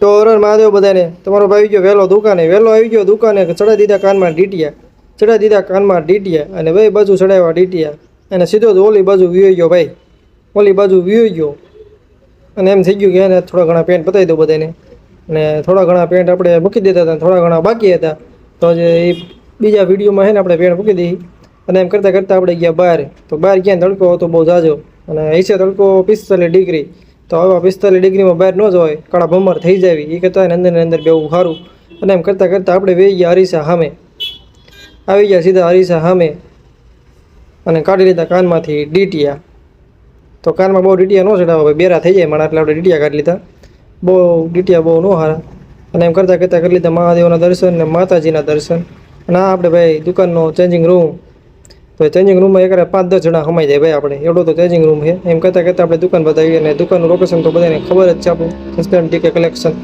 તો હરણ મહાદેવ બધાને તમારો ભાઈ આવી ગયો વહેલો આવી ગયો દુકાને ચડાવી દીધા કાનમાં ડીટિયા અને ભાઈ બાજુ ચડાવ્યા ડીટિયા અને સીધો જ ઓલી બાજુ વીયો ગયો ભાઈ ઓલી બાજુ વીયો ગયો અને એમ થઈ ગયું કે એને થોડા ઘણા પેન્ટ પતાવી દો બધાને અને થોડા ઘણા પેન્ટ આપણે મૂકી દેતા હતા થોડા ઘણા બાકી હતા તો જે એ બીજા વિડીયોમાં છે ને આપણે પેન્ટ મૂકી દઈએ અને એમ કરતાં કરતાં આપણે ગયા બહાર તો બહાર ક્યાં તડકો હતો બહુ ઝાઝો અને અહીંથી તડકો 45 ડિગ્રી તો આવા 45 ડિગ્રીમાં બહાર ન જ હોય કાળા ભમર થઈ જાય એ કરતાં અંદર બેવું સારું અને એમ કરતાં કરતાં આપણે વહી ગયા અરીસા સામે આવી ગયા સીધા અરીસા સામે અને કાઢી લીધા કાનમાંથી ડીટિયા તો કાનમાં બહુ ડીટિયા ન ચડાવો ભાઈ બેરા થઈ જાય મારા એટલે આપણે ડીટિયા કાઢી લીધા બહુ ડીટિયા બહુ ન સારા અને એમ કરતાં કરતાં કરી લીધા મહાદેવના દર્શન ને માતાજીના દર્શન અને આ આપણે ભાઈ દુકાનનો ચેન્જિંગ રૂમ તો ચેન્જિંગ રૂમમાં એક 5-10 જણા સમાઈ જાય ભાઈ આપણે એવડો તો ચેન્જિંગ રૂમ છે એમ કરતાં કરતાં આપણે દુકાન બતાવીએ અને દુકાનનું લોકેશન તો બધાને ખબર જ છે આપણું સસ્પેન્ડ ટીકે કલેક્શન